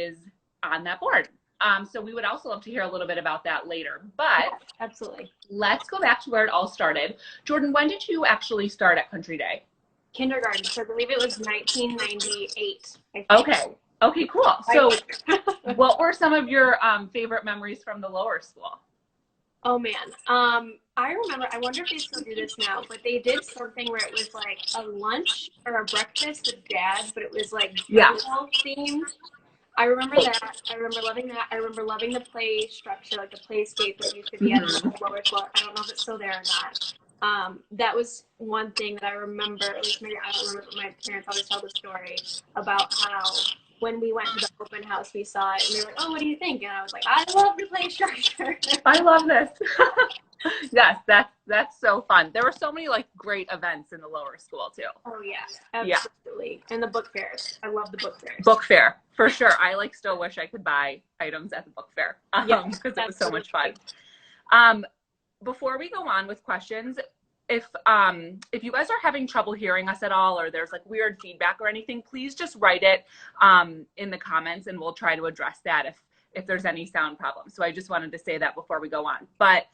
is on that board. So we would also love to hear a little bit about that later. But absolutely. Let's go back to where it all started. Jordan, when did you actually start at Country Day? Kindergarten. So I believe it was 1998. Okay, cool. So what were some of your favorite memories from the lower school? Oh man. I remember, I wonder if they still do this now, but they did something where it was like a lunch or a breakfast with dad, but it was like themed. I remember that. I remember loving that. I remember loving the play structure, like the playscape that used to be at the lower floor. I don't know if it's still there or not. That was one thing that I remember, at least maybe I don't remember, but my parents always tell the story about how when we went to the open house, we saw it, and they were like, oh, what do you think? And I was like, I love the play structure. I love this. Yes, that's so fun. There were so many like great events in the lower school too. Oh yeah, absolutely. And the book fairs. I love the book fairs. Book fair, for sure. I like still wish I could buy items at the book fair because it was so much fun. Before we go on with questions, if you guys are having trouble hearing us at all, or there's like weird feedback or anything, please just write it in the comments and we'll try to address that if there's any sound problems. So I just wanted to say that before we go on. But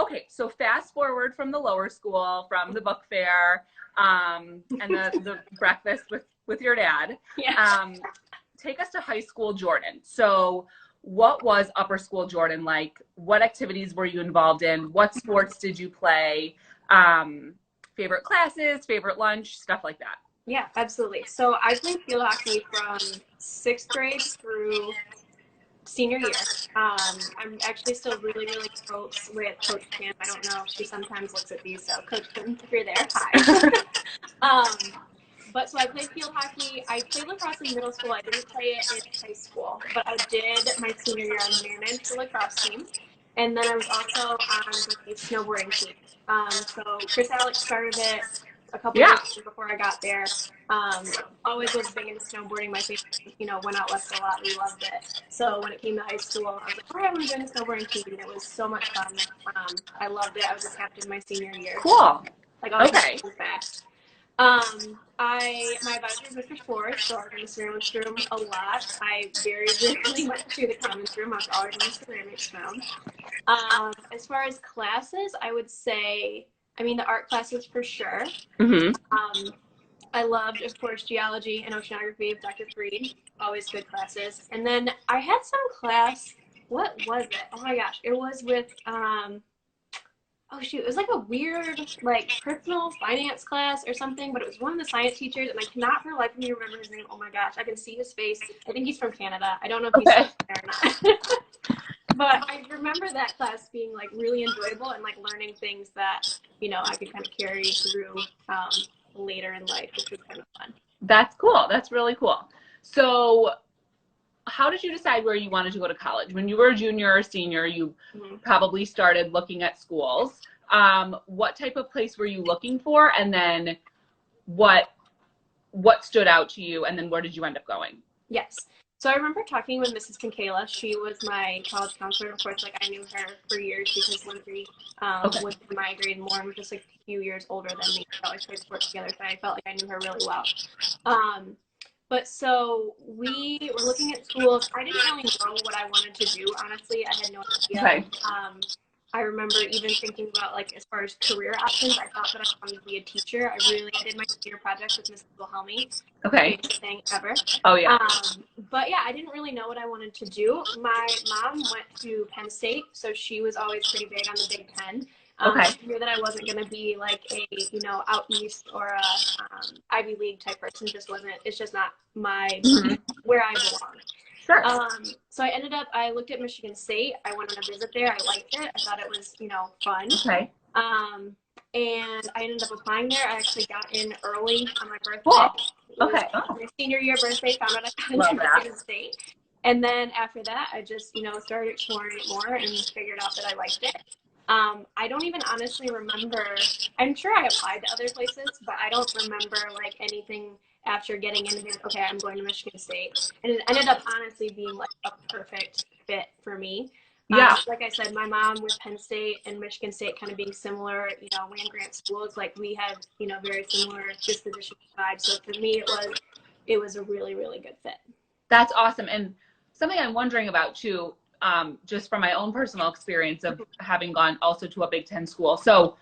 okay, so fast forward from the lower school, from the book fair, and the breakfast with your dad. Yeah. Take us to high school Jordan. So what was upper school Jordan like? What activities were you involved in? What sports did you play? Favorite classes, favorite lunch, stuff like that. Yeah, absolutely. So I played field hockey from 6th grade through senior year. I'm actually still really, really close with Coach Pam. I don't know if she sometimes looks at these, so Coach Pam, if you're there, hi. But so I played field hockey. I played lacrosse in middle school. I didn't play it in high school, but I did my senior year. I managed the lacrosse team. And then I was also on the snowboarding team. So Chris Alex started it a couple years before I got there. Always was big into snowboarding. My family, went out west a lot. We loved it. So when it came to high school, I was like, all right, I'm going to join the snowboarding team. And it was so much fun. I loved it. I was a captain my senior year. Cool. Like, okay. Fast. My advisor was Mr. Flores, so I was in the ceramics room a lot. I very rarely went to the commons room. I was always in the ceramics room. As far as classes, I would say, the art classes for sure. I loved, of course, geology and oceanography of Dr. Freed. Always good classes. And then I had some class, what was it? Oh my gosh, it was with, it was like a weird, like, personal finance class or something, but it was one of the science teachers, and I cannot for the life of me remember his name. Oh my gosh, I can see his face. I think he's from Canada. I don't know if he's from there or not. But I remember that class being, like, really enjoyable and, like, learning things that, I could kind of carry through later in life, which was kind of fun. That's cool. That's really cool. So how did you decide where you wanted to go to college? When you were a junior or senior, you probably started looking at schools. What type of place were you looking for? And then what stood out to you? And then where did you end up going? Yes. So I remember talking with Mrs. Kinkela. She was my college counselor. Of course, like, I knew her for years because Lindsay was in my grade, and Lauren was just like a few years older than me. We always played sports together, so I felt like I knew her really well. But so we were looking at schools. I didn't really know what I wanted to do, honestly. I had no idea. Okay. I remember even thinking about, like, as far as career options, I thought that I wanted to be a teacher. I did my senior project with Mrs. Wilhelmi. Okay. Favorite thing ever. Oh, yeah. But yeah, I didn't really know what I wanted to do. My mom went to Penn State, so she was always pretty big on the Big Ten. I knew that I wasn't going to be like a, out east or a Ivy League type person. It's just not my, where I belong. Sure. So I looked at Michigan State. I went on a visit there. I liked it. I thought it was, fun. Okay. And I ended up applying there. I actually got in early on my birthday. Cool. Okay. My senior year birthday, found out I got into Michigan State. And then after that, I just, started exploring it more and figured out that I liked it. I don't even honestly remember. I'm sure I applied to other places, but I don't remember, like, anything after getting in and being, okay, I'm going to Michigan State. And it ended up honestly being, like, a perfect fit for me. Yeah. Like I said, my mom with Penn State and Michigan State kind of being similar, land-grant schools, like, we had, very similar disposition vibes. So for me, it was a really, really good fit. That's awesome. And something I'm wondering about too, just from my own personal experience of having gone also to a Big Ten school. So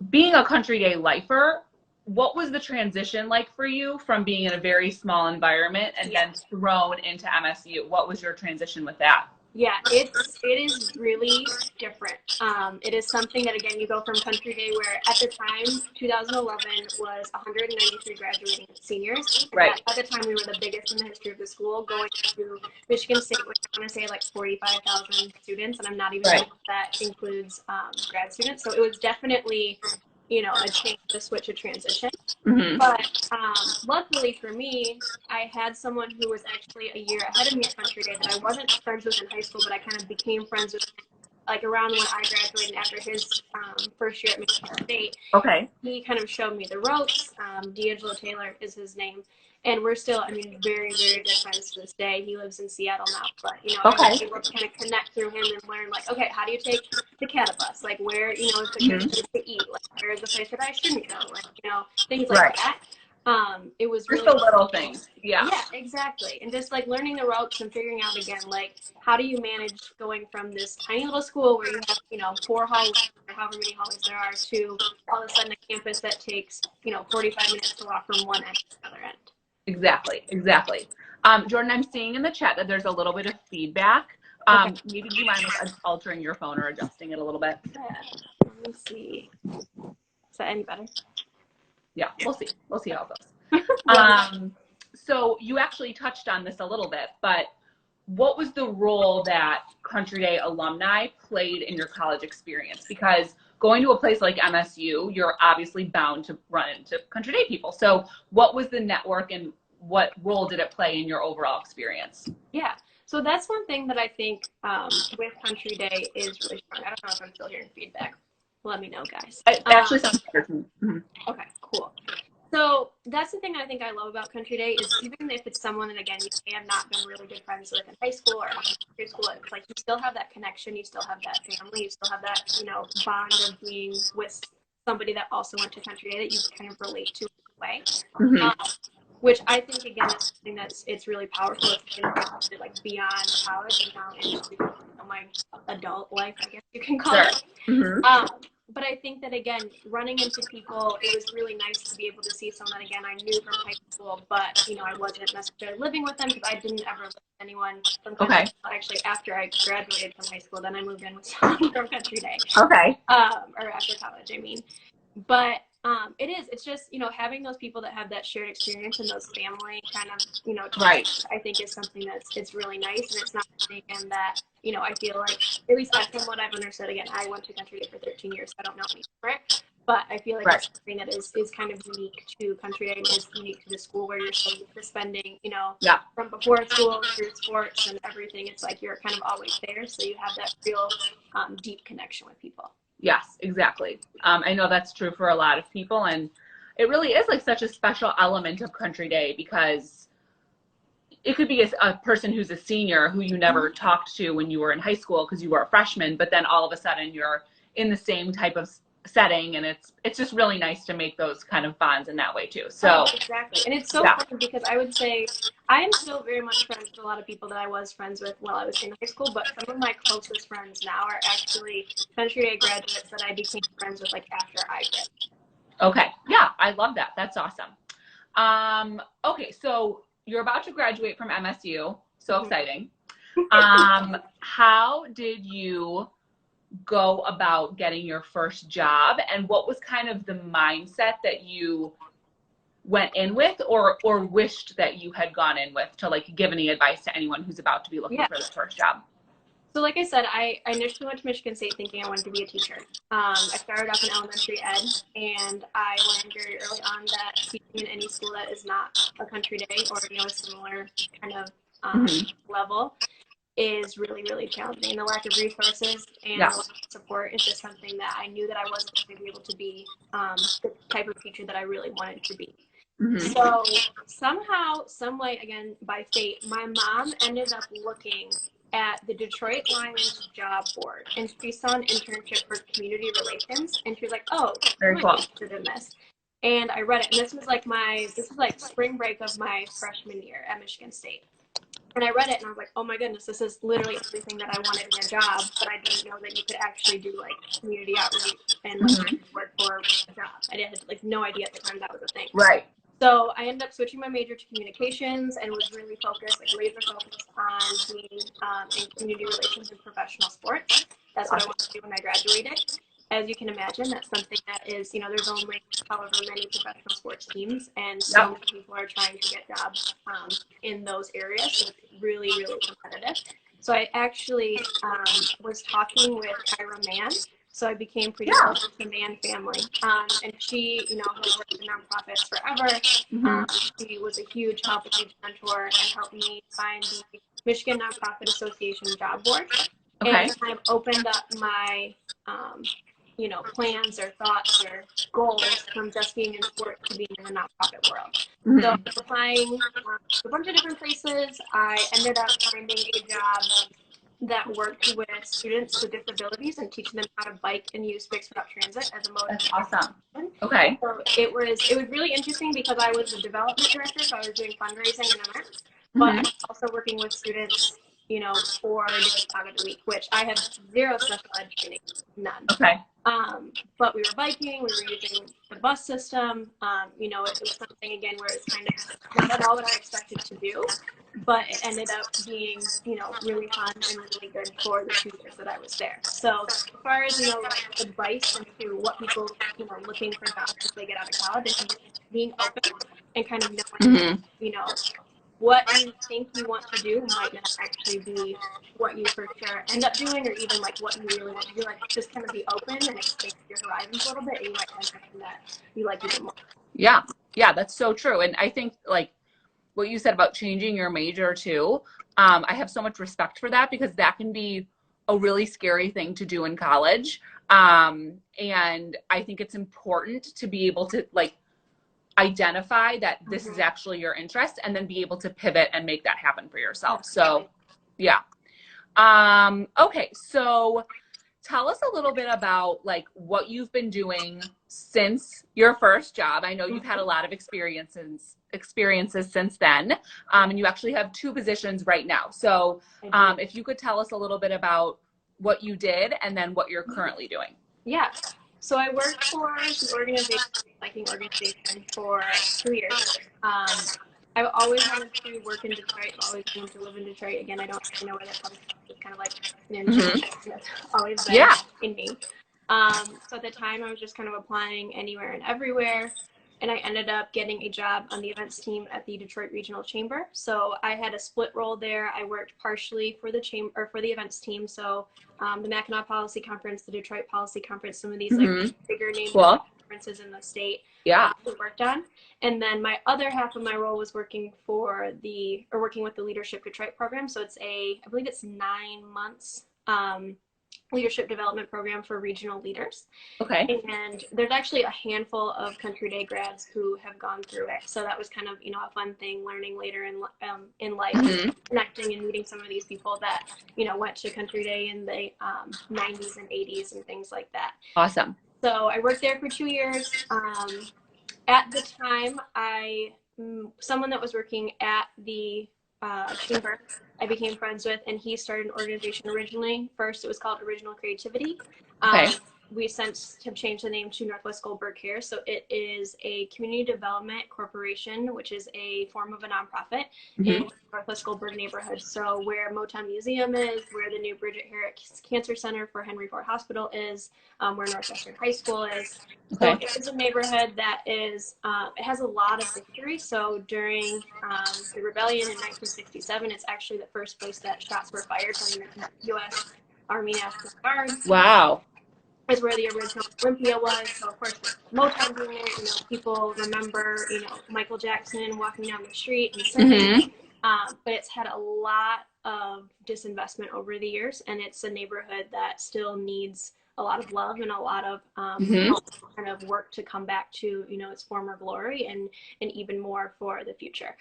being a Country Day lifer, what was the transition like for you from being in a very small environment and then thrown into MSU? What was your transition with that? Yeah, it is really different. It is something that, again, you go from Country Day where at the time, 2011 was 193 graduating seniors. Right. At the time, we were the biggest in the history of the school, going to Michigan State, which I want to say like 45,000 students, and I'm not even sure if that includes grad students. So it was definitely, you know, a change, a switch, a transition. Mm-hmm. But luckily for me, I had someone who was actually a year ahead of me at Country Day that I wasn't friends with in high school, but I kind of became friends with like around when I graduated after his first year at Michigan State. Okay. He kind of showed me the ropes. D'Angelo Taylor is his name. And we're still, I mean, very, very good friends to this day. He lives in Seattle now, but, you know, I was able to kind of connect through him and learn, like, okay, how do you take the catapus? Like, where, you know, is the good place to eat? Like, where is the place that I shouldn't go? Like, you know, things like that. It was really just the little things. Yeah, exactly. And just like learning the ropes and figuring out again, like, how do you manage going from this tiny little school where you have, you know, 4 hallways or however many hallways there are to all of a sudden a campus that takes, you know, 45 minutes to walk from one end to the other end. Exactly. Jordan, I'm seeing in the chat that there's a little bit of feedback. Maybe do you mind like altering your phone or adjusting it a little bit? Yeah. Let me see. Is that any better? Yeah, we'll see. We'll see how it goes. So you actually touched on this a little bit, but what was the role that Country Day alumni played in your college experience? Because going to a place like MSU, you're obviously bound to run into Country Day people. So what was the network and what role did it play in your overall experience? Yeah, so that's one thing that I think with Country Day is really strong. I don't know if I'm still hearing feedback. Let me know, guys. It actually sounds better to me. Mm-hmm. Okay, cool. So that's the thing I think I love about Country Day is even if it's someone that, again, you may have not been really good friends with in high school or elementary school, it's like you still have that connection, you still have that family, you still have that, you know, bond of being with somebody that also went to Country Day that you kind of relate to in a way. Mm-hmm. Which I think, again, is something it's really powerful. It's been like beyond college and now into my adult life, I guess you can call it. Mm-hmm. But I think that, again, running into people, it was really nice to be able to see someone, again, I knew from high school, but, you know, I wasn't necessarily living with them because I didn't ever live with anyone from Country Day. Actually, after I graduated from high school, then I moved in with someone from Country Day. Or after college, I mean. But it's just, you know, having those people that have that shared experience and those family kind of, you know, I think is something it's really nice. And it's not something, again, that, you know, I feel like, at least from what I've understood, again, I went to Country Day for 13 years, so I don't know any different. But I feel like it's something that is kind of unique to Country Day and is unique to the school where you're so used to spending, you know, from before school through sports and everything. It's like you're kind of always there. So you have that real deep connection with people. Yes, exactly. I know that's true for a lot of people, and it really is like such a special element of Country Day because it could be a person who's a senior who you never talked to when you were in high school because you were a freshman, but then all of a sudden you're in the same type of setting, and it's just really nice to make those kind of bonds in that way too. So exactly. And it's so funny because I would say I am still very much friends with a lot of people that I was friends with while I was in high school, but some of my closest friends now are actually Country Day graduates that I became friends with like after I graduated. Okay. Yeah, I love that. That's awesome. Okay, so you're about to graduate from MSU. So exciting. How did you go about getting your first job, and what was kind of the mindset that you went in with or wished that you had gone in with to like give any advice to anyone who's about to be looking for their first job? So like I said, I initially went to Michigan State thinking I wanted to be a teacher. I started off in elementary ed, and I learned very early on that teaching in any school that is not a Country Day or, you know, a similar kind of level is really, really challenging. And the lack of resources and the lack of support is just something that I knew that I wasn't going to be able to be the type of teacher that I really wanted to be. So somehow, some way, again, by fate, my mom ended up looking at the Detroit Lions job board, and she saw an internship for community relations, and she was like, oh, I'm interested in this. And I read it, and this was like spring break of my freshman year at Michigan State. And I read it and I was like, oh my goodness, this is literally everything that I wanted in a job, but I didn't know that you could actually do like community outreach and like work for a job. I had like no idea at the time that was a thing. Right. So I ended up switching my major to communications and was really focused, like laser focused on being in community relations and professional sports. That's what I wanted to do when I graduated. As you can imagine, that's something that is, you know, there's only however many professional sports teams, and so many people are trying to get jobs in those areas. So it's really, really competitive. So I actually was talking with Kyra Mann. So I became pretty close with the Mann family. And she, you know, has worked in nonprofits forever. She was a huge help, a huge mentor, and helped me find the Michigan Nonprofit Association job board. And kind of opened up my you know, plans or thoughts or goals from just being in sports to being in the nonprofit world. So I was applying a bunch of different places. I ended up finding a job that worked with students with disabilities and teaching them how to bike and use fixed route transit as a mode. That's awesome. Okay. So it was really interesting because I was the development director, so I was doing fundraising and events, but I was also working with students, you know, 4 days out of the week, which I have zero special ed training, none. Okay. But we were biking, we were using the bus system. You know, it was something again where it's kind of not all that I expected to do, but it ended up being, you know, really fun and really good for the 2 years that I was there. So as far as, you know, like advice into what people, you know, looking for jobs as they get out of college, I think being open and kind of knowing, you know, what you think you want to do might not actually be what you for sure end up doing, or even like what you really want to do. Like just kind of be open and expand your horizons a little bit, and you might find something that you like even more. Yeah, that's so true. And I think like what you said about changing your major too, I have so much respect for that, because that can be a really scary thing to do in college. And I think it's important to be able to like identify that this is actually your interest, and then be able to pivot and make that happen for yourself. So yeah. Okay. So tell us a little bit about like what you've been doing since your first job. I know you've had a lot of experiences since then. And you actually have 2 positions right now. So if you could tell us a little bit about what you did and then what you're currently doing. Yeah. So I worked for an organization, biking organization, for 2 years. I've always wanted to work in Detroit. I've always wanted to live in Detroit. Again, I don't really know where that comes from. It's kind of like an intuition that's always been in me. So at the time, I was just kind of applying anywhere and everywhere. And I ended up getting a job on the events team at the Detroit Regional Chamber. So I had a split role there. I worked partially for the chamber, or for the events team. So the Mackinac Policy Conference, the Detroit Policy Conference, some of these like bigger name conferences in the state. We worked on. And then my other half of my role was working with the Leadership Detroit program. So it's I believe it's 9 months leadership development program for regional leaders. Okay. And there's actually a handful of Country Day grads who have gone through it. So that was kind of, you know, a fun thing, learning later in life, connecting and meeting some of these people that, you know, went to Country Day in the 90s and 80s and things like that. Awesome. So I worked there for 2 years. At the time, someone that was working at the chamber, I became friends with, and he started an organization originally. First, it was called Original Creativity. We since have changed the name to Northwest Goldberg Care. So it is a community development corporation, which is a form of a nonprofit in Northwest Goldberg neighborhood. So where Motown Museum is, where the new Bridget Herrick Cancer Center for Henry Ford Hospital is, where Northwestern High School is. So it is a neighborhood that is, it has a lot of history. So during the rebellion in 1967, it's actually the first place that shots were fired from the U.S. Army National Guard. Wow. Is where the original Olympia was. So of course, Motown being there, you know, people remember, you know, Michael Jackson walking down the street and singing. But it's had a lot of disinvestment over the years, and it's a neighborhood that still needs a lot of love and a lot of kind of work to come back to, you know, its former glory and even more for the future.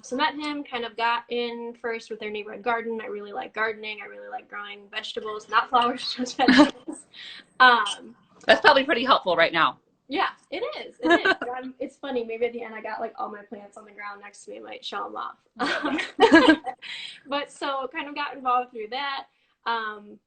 So met him, kind of got in first with their neighborhood garden. I really like gardening. I really like growing vegetables, not flowers, just vegetables. That's probably pretty helpful right now. Yeah, it is. It is. It's funny. Maybe at the end I got like all my plants on the ground next to me. I might show them off. But so kind of got involved through that,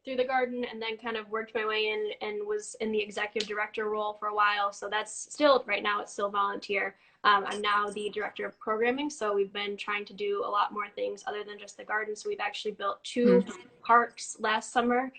through the garden, and then kind of worked my way in and was in the executive director role for a while. So that's still, right now, it's still volunteer. I'm now the director of programming. So we've been trying to do a lot more things other than just the garden. So we've actually built 2 parks last summer.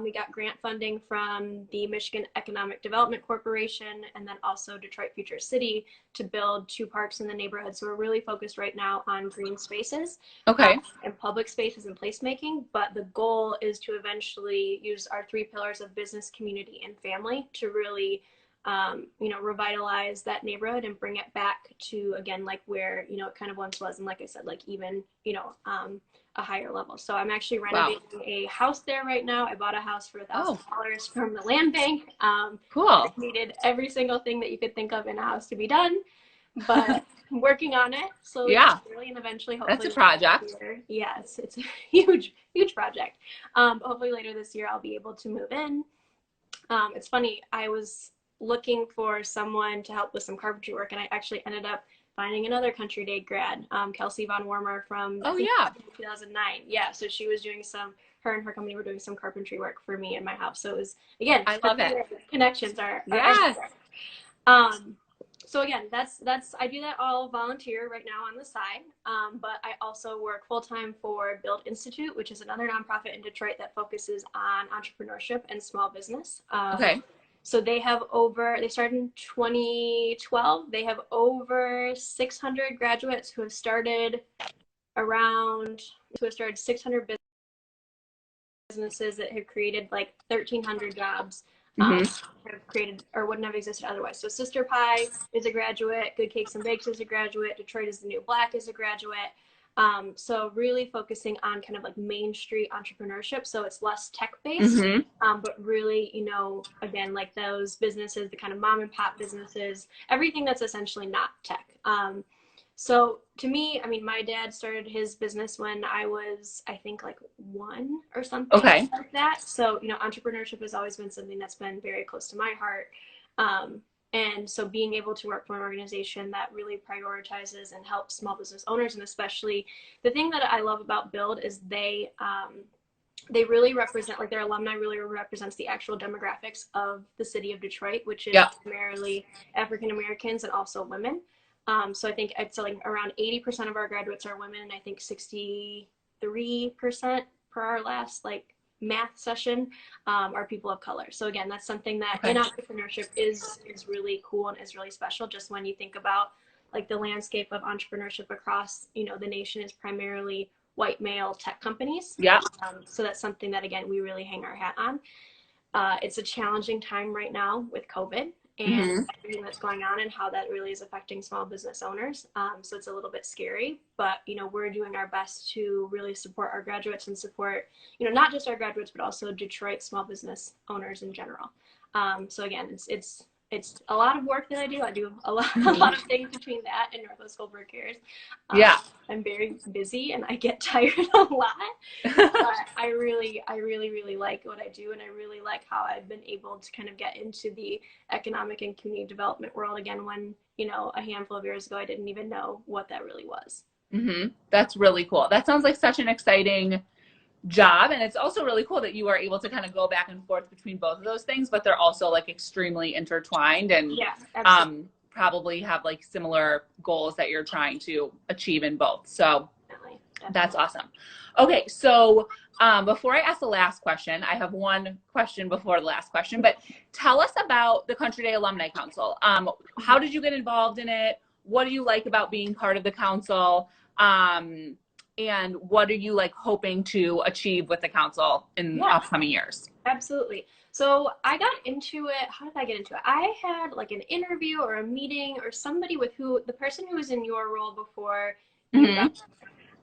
We got grant funding from the Michigan Economic Development Corporation and then also Detroit Future City to build 2 parks in the neighborhood. So we're really focused right now on green spaces, and public spaces and placemaking. But the goal is to eventually use our 3 pillars of business, community, and family to really, revitalize that neighborhood and bring it back to, again, like where, it kind of once was. And like I said, like even, a higher level. So I'm actually renovating a house there right now. I bought a house for $1,000 from the land bank. Cool. Needed every single thing that you could think of in a house to be done, but I'm working on it slowly, slowly, and eventually, hopefully, that's a project. Yes, it's a huge project. Hopefully later this year I'll be able to move in. It's funny, I was looking for someone to help with some carpentry work, and I actually ended up finding another Country Day grad, Kelsey Von Warmer from 2009. Yeah, so she was doing her and her company were doing some carpentry work for me in my house. So it was, again, I love it. Connections are everywhere. So again, that's I do that all volunteer right now on the side, but I also work full-time for Build Institute, which is another nonprofit in Detroit that focuses on entrepreneurship and small business. So they started in 2012. They have over 600 graduates who have started 600 businesses that have created like 1,300 jobs, have created or wouldn't have existed otherwise. So Sister Pie is a graduate, Good Cakes and Bakes is a graduate, Detroit is the New Black is a graduate. So really focusing on kind of like Main Street entrepreneurship. So it's less tech-based, but really, again, like those businesses, the kind of mom and pop businesses, everything that's essentially not tech. So to me, I mean, my dad started his business when I was, I think, like 1 or something like that. So, entrepreneurship has always been something that's been very close to my heart. And so being able to work for an organization that really prioritizes and helps small business owners, and especially the thing that I love about Build is they really represent, like their alumni really represents the actual demographics of the city of Detroit, which is primarily African Americans and also women. So I think it's like around 80% of our graduates are women, and I think 63% per our last math session are people of color. So again, that's something that in entrepreneurship is really cool and is really special. Just when you think about like the landscape of entrepreneurship across the nation is primarily white male tech companies. So that's something that, again, we really hang our hat on. It's a challenging time right now with COVID and everything that's going on and how that really is affecting small business owners. So it's a little bit scary, but, we're doing our best to really support our graduates and support, not just our graduates, but also Detroit small business owners in general. So again, it's a lot of work that I do. I do a lot of things between that and Northwest Goldberg Cares. I'm very busy and I get tired a lot, but I really like what I do, and I really like how I've been able to kind of get into the economic and community development world again when, a handful of years ago, I didn't even know what that really was. That's really cool. That sounds like such an exciting job, and it's also really cool that you are able to kind of go back and forth between both of those things, but they're also like extremely intertwined and probably have like similar goals that you're trying to achieve in both. So definitely. That's awesome. Okay, so before I ask the last question, I have one question before the last question, but tell us about the Country Day Alumni Council. How did you get involved in it? What do you like about being part of the council? And what are you like hoping to achieve with the council in upcoming years? Absolutely. So I got into it. How did I get into it? I had like an interview or a meeting or somebody with the person who was in your role before you got,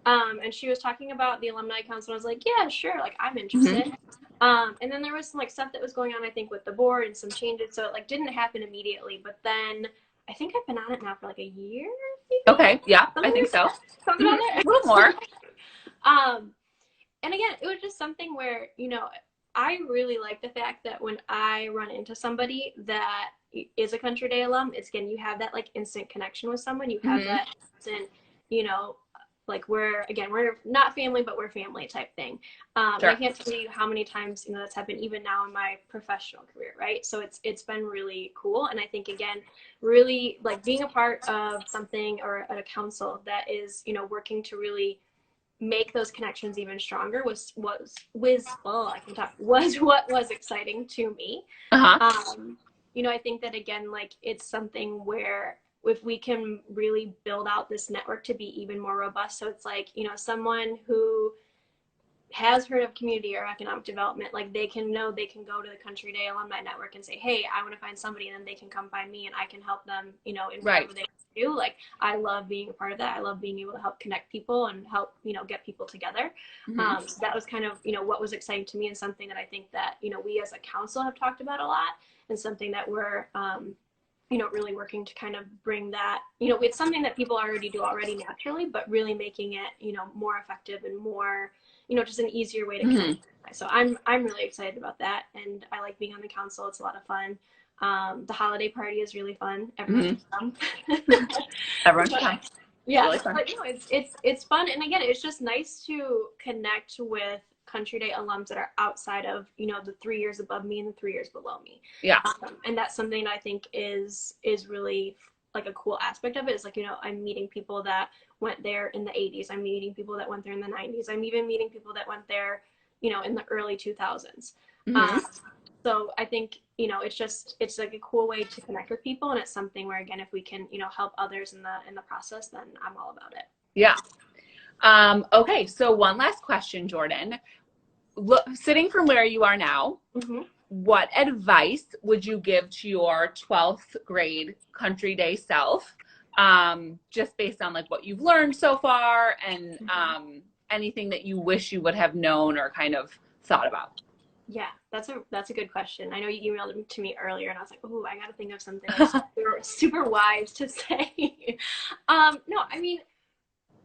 and she was talking about the alumni council. And I was like, yeah, sure. Like I'm interested. And then there was some like stuff that was going on, I think, with the board and some changes. So it like didn't happen immediately, but then I think I've been on it now for like a year. Maybe? Okay. Yeah, I think so. Something on there. A little more. And again, it was just something where, I really like the fact that when I run into somebody that is a Country Day alum, it's again, you have that like instant connection with someone. You have that instant, you know, like we're not family, but we're family type thing. Sure. I can't tell you how many times, you know, that's happened even now in my professional career, right? So it's been really cool. And I think, again, really like being a part of something or at a council that is, you know, working to really make those connections even stronger was what was exciting to me. You know, I think that, again, like it's something where if we can really build out this network to be even more robust. So it's like, you know, someone who has heard of community or economic development, like they can go to the Country Day Alumni Network and say, hey, I want to find somebody, and then they can come find me and I can help them, you know, in whatever they do. Like, I love being a part of that. I love being able to help connect people and help, you know, get people together. So that was kind of, you know, what was exciting to me, and something that I think that, you know, we as a council have talked about a lot, and something that we're, you know, really working to kind of bring that, you know, it's something that people already do naturally, but really making it, you know, more effective and more, you know, just an easier way to connect. So I'm really excited about that. And I like being on the council. It's a lot of fun. The holiday party is really fun. Everyone should come. Everyone should come. Yeah, really fun. But you know, it's fun. And again, it's just nice to connect with Country Day alums that are outside of, you know, the 3 years above me and the 3 years below me. Yeah. And that's something that I think is really like a cool aspect of it. Is like, you know, I'm meeting people that went there in the 80s. I'm meeting people that went there in the 90s. I'm even meeting people that went there, you know, in the early 2000s. So I think, you know, it's like a cool way to connect with people. And it's something where, again, if we can, you know, help others in the process, then I'm all about it. Yeah. Okay. So one last question, Jordan. Sitting from where you are now, what advice would you give to your 12th grade Country Day self, just based on like what you've learned so far, and anything that you wish you would have known or kind of thought about? Yeah, that's a good question. I know you emailed it to me earlier, and I was like, oh, I got to think of something like super wise to say. No, I mean,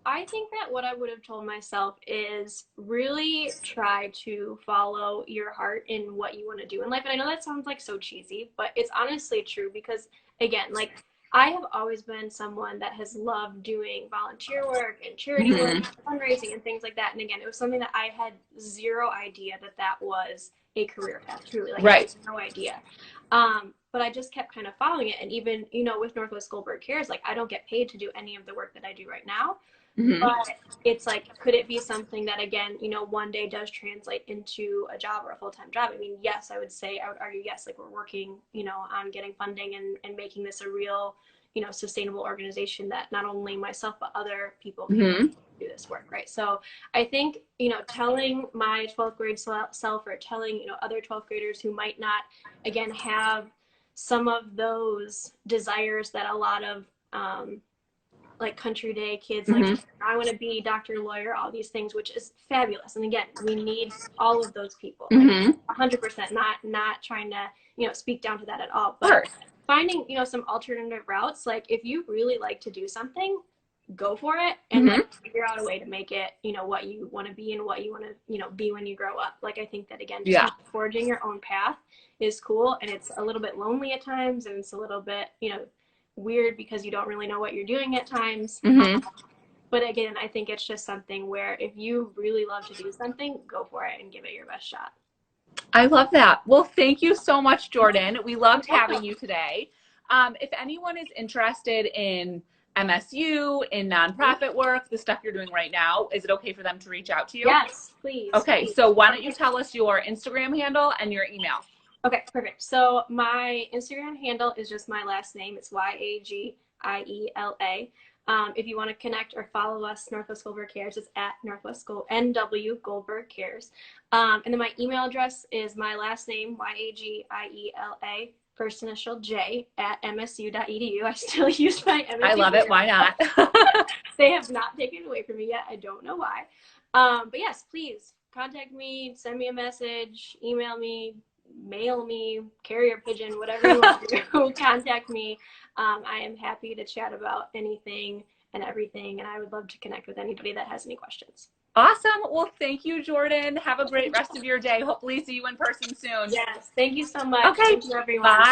I think that what I would have told myself is really try to follow your heart in what you want to do in life. And I know that sounds like so cheesy, but it's honestly true, because, again, like, I have always been someone that has loved doing volunteer work and charity work and fundraising and things like that. And again, it was something that I had zero idea that was a career path, truly. Like, I had no idea. But I just kept kind of following it. And even, you know, with Northwest Goldberg Cares, like, I don't get paid to do any of the work that I do right now. But it's like, could it be something that, again, you know, one day does translate into a job or a full-time job? I mean, yes, I would argue yes, like, we're working, you know, on getting funding and making this a real, you know, sustainable organization that not only myself, but other people can do this work, right? So I think, you know, telling my 12th grade self, or telling, you know, other 12th graders who might not, again, have some of those desires that a lot of, like, Country Day kids, like, I want to be doctor, lawyer, all these things, which is fabulous. And again, we need all of those people, 100%, not trying to, you know, speak down to that at all, but finding, you know, some alternative routes. Like, if you really like to do something, go for it, and like, figure out a way to make it, you know, what you want to be and what you want to, you know, be when you grow up. Like, I think that, again, just forging your own path is cool, and it's a little bit lonely at times, and it's a little bit, you know, weird because you don't really know what you're doing at times. But again, I think it's just something where if you really love to do something, go for it and give it your best shot. I love that. Well, thank you so much, Jordan. We loved having you today. If anyone is interested in MSU, in nonprofit work, the stuff you're doing right now, is it okay for them to reach out to you? Yes, please. Okay, so why don't you tell us your Instagram handle and your email? Okay, perfect. So my Instagram handle is just my last name. It's Yagiela. If you want to connect or follow us, Northwest Goldberg Cares, it's at NW Goldberg Cares. And then my email address is my last name, Yagiela, first initial J, at msu.edu. I still use my MSU. I love it. Why not? They have not taken it away from me yet. I don't know why. But yes, please contact me, send me a message, email me, mail me, carrier pigeon, whatever you want to do. Contact me. I am happy to chat about anything and everything, and I would love to connect with anybody that has any questions. Awesome. Well, thank you, Jordan. Have a great rest of your day. Hopefully see you in person soon. Yes. Thank you so much. Okay. Thank you, everyone. Bye.